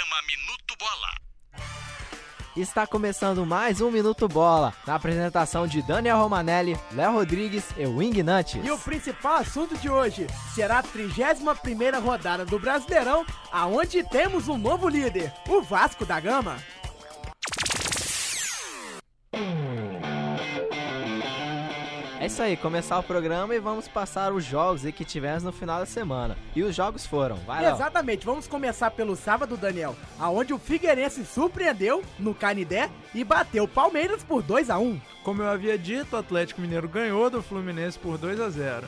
Programa Minuto Bola. Está começando mais um Minuto Bola, na apresentação de Daniel Romanelli, Léo Rodrigues e Wing Nantes. E o principal assunto de hoje será a 31ª rodada do Brasileirão, aonde temos um novo líder, o Vasco da Gama. É isso aí, começar o programa e vamos passar os jogos que tivemos no final da semana. E os jogos foram, vai Léo. Exatamente, vamos começar pelo sábado, Daniel, aonde o Figueirense surpreendeu no Canidé e bateu o Palmeiras por 2-1. Como eu havia dito, o Atlético Mineiro ganhou do Fluminense por 2-0.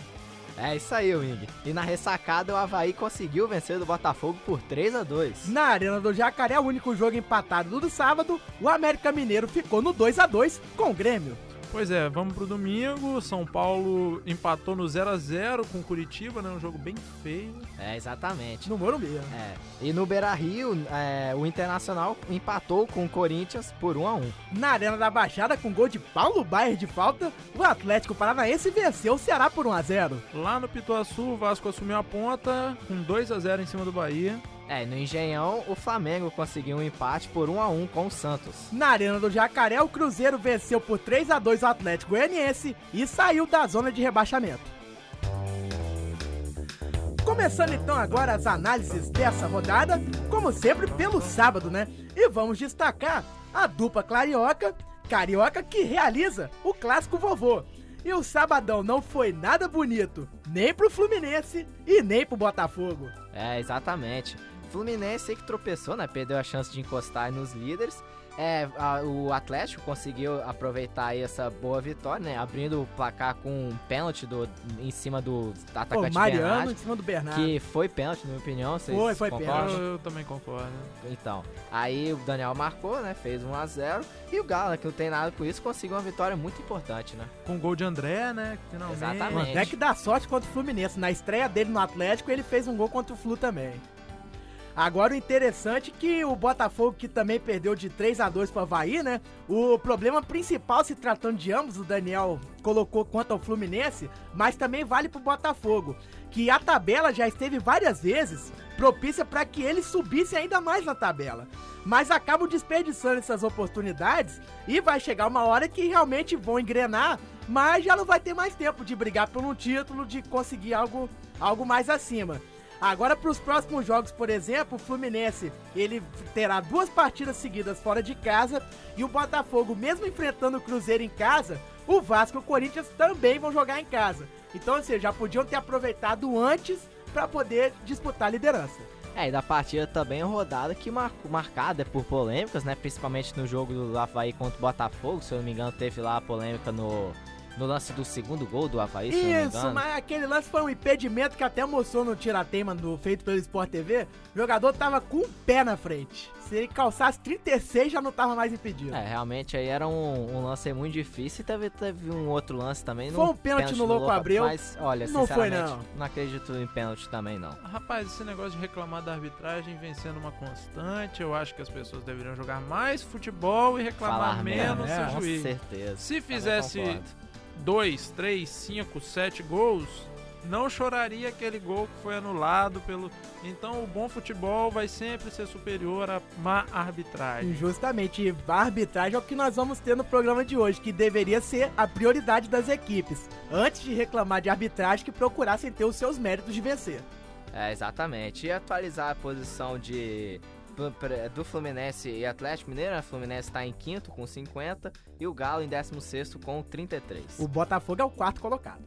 É isso aí, Wing. E na ressacada o Avaí conseguiu vencer do Botafogo por 3-2. Na Arena do Jacaré, o único jogo empatado do sábado, o América Mineiro ficou no 2-2 com o Grêmio. Pois é, vamos pro domingo. São Paulo empatou no 0-0 com o Curitiba, né? Um jogo bem feio. É, exatamente. No Morumbi. E no Beira-Rio, o Internacional empatou com o Corinthians por 1-1. Na Arena da Baixada, com gol de Paulo Baier de falta, o Atlético Paranaense venceu o Ceará por 1-0. Lá no Pituaçu, o Vasco assumiu a ponta com 2-0 em cima do Bahia. No Engenhão, o Flamengo conseguiu um empate por 1-1 com o Santos. Na Arena do Jacaré, o Cruzeiro venceu por 3-2 o Atlético Goianiense e saiu da zona de rebaixamento. Começando então agora as análises dessa rodada, como sempre pelo sábado, né? E vamos destacar a dupla Carioca que realiza o clássico vovô. E o sabadão não foi nada bonito, nem pro Fluminense e nem pro Botafogo. Exatamente. Fluminense que tropeçou, né? Perdeu a chance de encostar nos líderes. O Atlético conseguiu aproveitar aí essa boa vitória, né? Abrindo o placar com um pênalti em cima do atacante Mariano Bernardo, em cima do Bernardo. que foi pênalti, na minha opinião. Vocês Foi concordam? pênalti. Eu também concordo. Então, aí o Daniel marcou, né? Fez 1-0. E o Galo, que não tem nada com isso, conseguiu uma vitória muito importante, né? Com o gol de André, né? Finalmente. Exatamente. Até que dá sorte contra o Fluminense. Na estreia dele no Atlético, ele fez um gol contra o Flu também. Agora o interessante é que o Botafogo, que também perdeu de 3-2 para o Avaí, né? O problema principal, se tratando de ambos, o Daniel colocou quanto ao Fluminense, mas também vale para o Botafogo, que a tabela já esteve várias vezes propícia para que eles subissem ainda mais na tabela. Mas acabam desperdiçando essas oportunidades e vai chegar uma hora que realmente vão engrenar, mas já não vai ter mais tempo de brigar por um título, de conseguir algo mais acima. Agora, para os próximos jogos, por exemplo, o Fluminense ele terá 2 partidas seguidas fora de casa e o Botafogo, mesmo enfrentando o Cruzeiro em casa, o Vasco e o Corinthians também vão jogar em casa. Então, assim, já podiam ter aproveitado antes para poder disputar a liderança. E da partida também rodada que marcada por polêmicas, né? Principalmente no jogo do Avaí contra o Botafogo, se eu não me engano, teve lá a polêmica no lance do segundo gol do Avaí, se eu não me engano. Isso, mas aquele lance foi um impedimento que até mostrou no tira-teima feito pelo Sport TV. O jogador tava com um pé na frente. Se ele calçasse 36, já não tava mais impedido. Realmente aí era um lance muito difícil. E teve um outro lance também. Foi um pênalti no Louco Abreu. Mas, olha, não sinceramente, foi não acredito em pênalti também, não. Rapaz, esse negócio de reclamar da arbitragem vem sendo uma constante. Eu acho que as pessoas deveriam jogar mais futebol e reclamar Falar menos mesmo, do com juiz. certeza. Se Também fizesse concordo. 2, 3, 5, 7 gols, não choraria aquele gol que foi anulado Então o bom futebol vai sempre ser superior à má arbitragem. Justamente, a arbitragem é o que nós vamos ter no programa de hoje, que deveria ser a prioridade das equipes, antes de reclamar de arbitragem, que procurassem ter os seus méritos de vencer. Exatamente. E atualizar a posição do Fluminense e Atlético Mineiro. O Fluminense está em 5º com 50 e o Galo em 16º com 33. O Botafogo é o 4º colocado.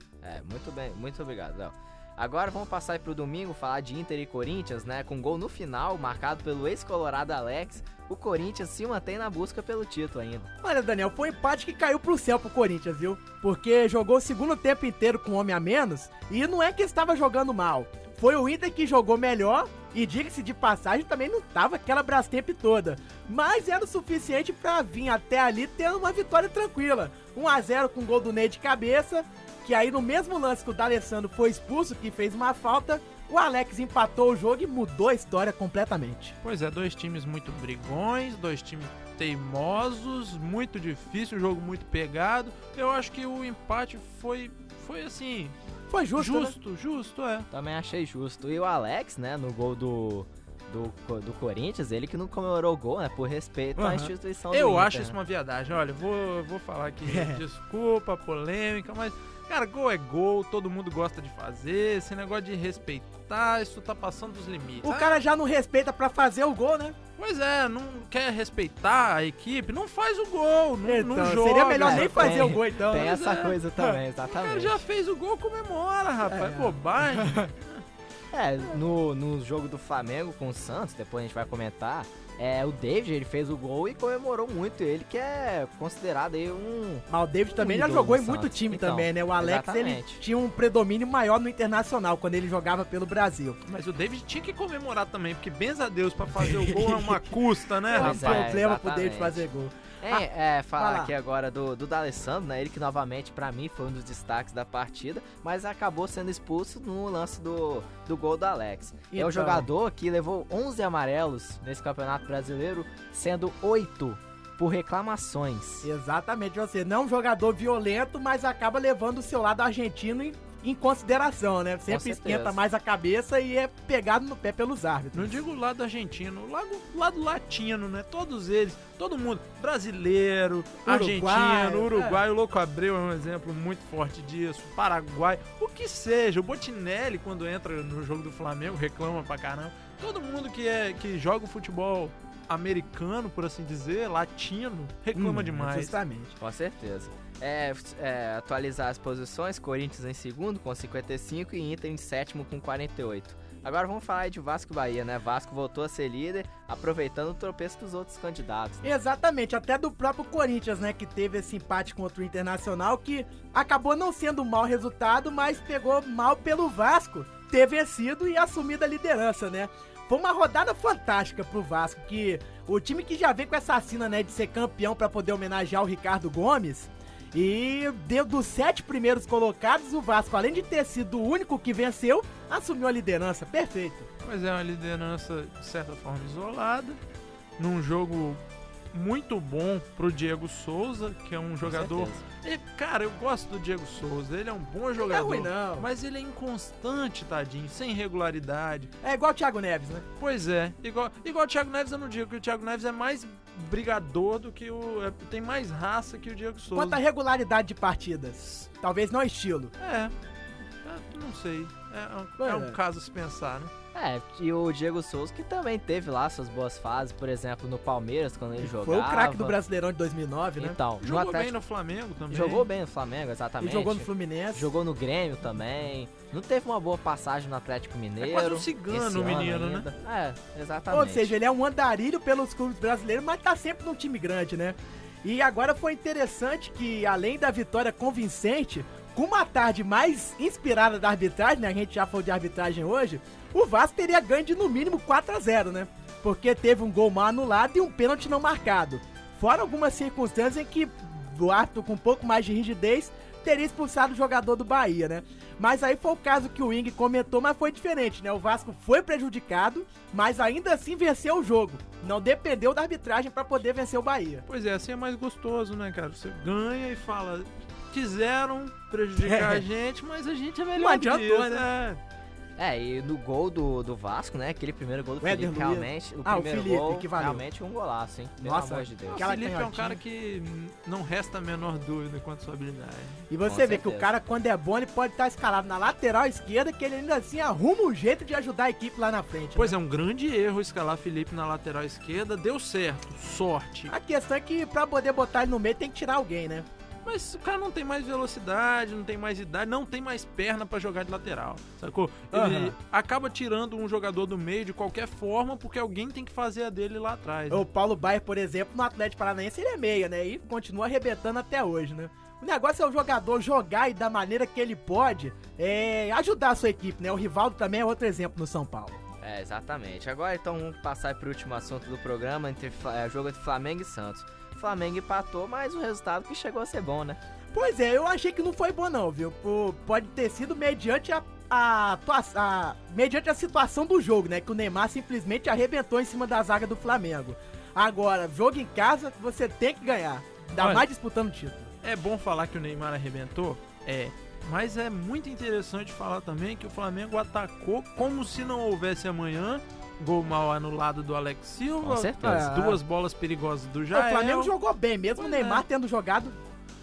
Muito bem, muito obrigado, Léo. Agora vamos passar para o domingo, falar de Inter e Corinthians, né? Com gol no final, marcado pelo ex-colorado Alex, o Corinthians se mantém na busca pelo título ainda. Olha, Daniel, foi um empate que caiu pro céu pro Corinthians, viu? Porque jogou o segundo tempo inteiro com um homem a menos e não é que estava jogando mal. Foi o Inter que jogou melhor e, diga-se de passagem, também não tava aquela Brastemp toda. Mas era o suficiente pra vir até ali tendo uma vitória tranquila. 1-0 com gol do Ney de cabeça, que aí no mesmo lance que o D'Alessandro foi expulso, que fez uma falta, o Alex empatou o jogo e mudou a história completamente. Pois é, 2 times muito brigões, 2 times teimosos, muito difícil, um jogo muito pegado. Eu acho que o empate foi assim... Foi justo, Justo, é. Também achei justo. E o Alex, né, no gol do Corinthians, ele que não comemorou o gol, né? Por respeito à instituição do Eu Inter, acho isso uma viadagem. Olha, vou falar aqui, desculpa, polêmica, mas, cara, gol é gol, todo mundo gosta de fazer. Esse negócio de respeitar, isso tá passando dos limites. O cara já não respeita pra fazer o gol, né? Pois é, não quer respeitar a equipe, não faz o gol, não Então, joga. seria melhor nem fazer o gol, então. Tem essa coisa também, O cara exatamente. já fez o gol, comemora, rapaz. Bobagem. No jogo do Flamengo com o Santos, depois a gente vai comentar, o David, ele fez o gol e comemorou muito. Ele que é considerado aí um... Mas o David também já ídolo jogou do em muito Santos. time Então, também, né? O Alex, ele exatamente. tinha um predomínio maior no Internacional, quando ele jogava pelo Brasil. Mas o David tinha que comemorar também, porque, benza a Deus, pra fazer o gol é uma custa, né, Não Pois tem rapaz? problema pro exatamente. David fazer gol. Falar vai lá. aqui agora do D'Alessandro, né? Ele que novamente, pra mim, foi um dos destaques da partida, mas acabou sendo expulso no lance do gol do Alex. É Então. o jogador que levou 11 amarelos nesse Campeonato Brasileiro, sendo 8 por reclamações. Exatamente, você não é um jogador violento, mas acaba levando o seu lado argentino em consideração, né? Sempre certeza. esquenta mais a cabeça e é pegado no pé pelos árbitros. Não digo o lado argentino, o lado latino, né? Todos eles, todo mundo, brasileiro, argentino, uruguaio, o Louco Abreu é um exemplo muito forte disso, Paraguai, o que seja, o Botinelli quando entra no jogo do Flamengo reclama pra caramba. Todo mundo que joga o futebol americano, por assim dizer, latino, reclama demais. Justamente. Com certeza. Atualizar as posições, Corinthians em segundo com 55 e Inter em sétimo com 48. Agora vamos falar aí de Vasco e Bahia, né? Vasco voltou a ser líder, aproveitando o tropeço dos outros candidatos. Né? Exatamente, até do próprio Corinthians, né? Que teve esse empate contra o Internacional, que acabou não sendo um mau resultado, mas pegou mal pelo Vasco ter vencido e assumido a liderança, né? Foi uma rodada fantástica pro Vasco, que o time que já vem com essa assina, né, de ser campeão pra poder homenagear o Ricardo Gomes, e dos 7 primeiros colocados, o Vasco, além de ter sido o único que venceu, assumiu a liderança. Perfeito. Mas é uma liderança, de certa forma, isolada, num jogo muito bom pro Diego Souza, que é um jogador... Cara, eu gosto do Diego Souza, ele é um bom jogador. Não é ruim, não. Mas ele é inconstante, tadinho, sem regularidade. É igual o Thiago Neves, né? Pois é, igual o Thiago Neves eu não digo, que o Thiago Neves é mais brigador do que tem mais raça que o Diego Souza. Quanto à regularidade de partidas, talvez não estilo. Não sei, é um caso a se pensar, né? E o Diego Souza, que também teve lá suas boas fases, por exemplo, no Palmeiras, quando ele jogava. Foi o craque do Brasileirão de 2009, né? Então, no Jogou Atlético, bem no Flamengo também. jogou bem no Flamengo, E exatamente. jogou no Fluminense. Jogou no Grêmio também. Não teve uma boa passagem no Atlético Mineiro. quase um cigano esse o ano menino, ainda. né? Exatamente. Ou seja, ele é um andarilho pelos clubes brasileiros, mas tá sempre num time grande, né? E agora foi interessante que, além da vitória convincente, com uma tarde mais inspirada da arbitragem, né? A gente já falou de arbitragem hoje, o Vasco teria ganho de no mínimo 4-0, né? Porque teve um gol mal anulado e um pênalti não marcado. Fora algumas circunstâncias em que o árbitro, com um pouco mais de rigidez, teria expulsado o jogador do Bahia, né? Mas aí foi o caso que o Ing comentou, mas foi diferente, né? O Vasco foi prejudicado, mas ainda assim venceu o jogo. Não dependeu da arbitragem pra poder vencer o Bahia. Pois é, assim é mais gostoso, né, cara? Você ganha e fala, quiseram prejudicar a gente, mas a gente é melhor Não adiantou, que isso, né? E no gol do Vasco, né? Aquele primeiro gol do Éder Felipe, Luiz. realmente. O Ah, o primeiro Felipe, gol, que valeu. realmente um golaço, hein? Pelo Nossa, amor de Deus. O Aquela Felipe é um canhotinha. cara que não resta a menor dúvida quanto à sua habilidade. E você Com vê que o certeza. cara, quando é bom, ele pode estar escalado na lateral esquerda, que ele ainda assim arruma um jeito de ajudar a equipe lá na frente. Pois né? é, um grande erro escalar Felipe na lateral esquerda. Deu certo, sorte. A questão é que pra poder botar ele no meio tem que tirar alguém, né? Mas o cara não tem mais velocidade, não tem mais idade, não tem mais perna pra jogar de lateral, sacou? Ele acaba tirando um jogador do meio de qualquer forma, porque alguém tem que fazer a dele lá atrás. Né? O Paulo Baier, por exemplo, no Atlético Paranaense, ele é meia, né? E continua arrebentando até hoje, né? O negócio é o jogador jogar e da maneira que ele pode ajudar a sua equipe, né? O Rivaldo também é outro exemplo no São Paulo. Exatamente. Agora então vamos passar para o último assunto do programa, jogo entre Flamengo e Santos. O Flamengo empatou, mas o resultado que chegou a ser bom, né? Pois é, eu achei que não foi bom não, viu? Pode ter sido mediante mediante a situação do jogo, né? Que o Neymar simplesmente arrebentou em cima da zaga do Flamengo. Agora, jogo em casa, você tem que ganhar. Ainda Olha, mais disputando o título. É bom falar que o Neymar arrebentou? Mas é muito interessante falar também que o Flamengo atacou como se não houvesse amanhã, gol mal anulado do Alex Silva. Com certeza. As 2 bolas perigosas do Jael. O Flamengo jogou bem, mesmo Pois o Neymar é. tendo jogado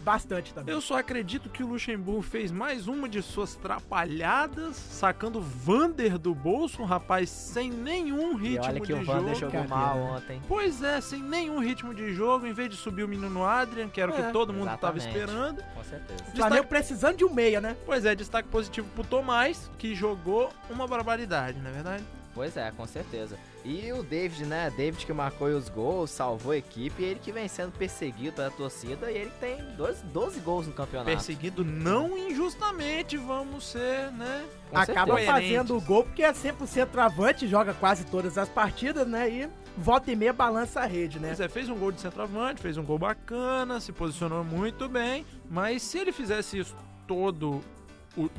bastante também. Eu só acredito que o Luxemburgo fez mais uma de suas trapalhadas, sacando o Vander do bolso, um rapaz sem nenhum E ritmo olha que de o Vander jogo. jogou mal ontem. Pois é, sem nenhum ritmo de jogo, em vez de subir o menino Adrian, que era o que todo mundo estava Exatamente. esperando. Com certeza. O Flamengo precisando de um meia, né? Pois é, destaque positivo pro Tomás, que jogou uma barbaridade, não é verdade? Pois é, com certeza. E o David, né? David que marcou os gols, salvou a equipe, e ele que vem sendo perseguido pela torcida, e ele tem 12 gols no campeonato. Perseguido não injustamente, vamos ser, né? Com Acaba certeza. fazendo o gol porque é sempre o centroavante, joga quase todas as partidas, né? E volta e meia balança a rede, né? Pois é, fez um gol de centroavante, fez um gol bacana, se posicionou muito bem, mas se ele fizesse isso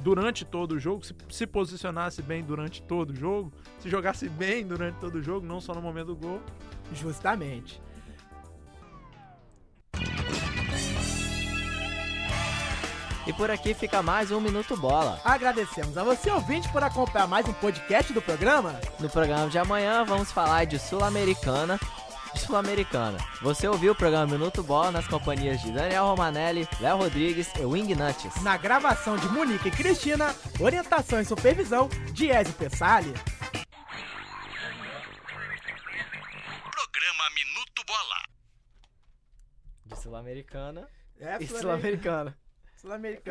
durante todo o jogo, se posicionasse bem durante todo o jogo, se jogasse bem durante todo o jogo, não só no momento do gol. Justamente. E por aqui fica mais um Minuto Bola. Agradecemos a você, ouvinte, por acompanhar mais um podcast do programa. No programa de amanhã vamos falar de Sul-Americana. Você ouviu o programa Minuto Bola nas companhias de Daniel Romanelli, Léo Rodrigues e Wing Nuts. Na gravação de Monique e Cristina, orientação e supervisão de Ezio Pessali. Programa Minuto Bola. De Sul-Americana É, e Sul-Americana. Sul-Americana.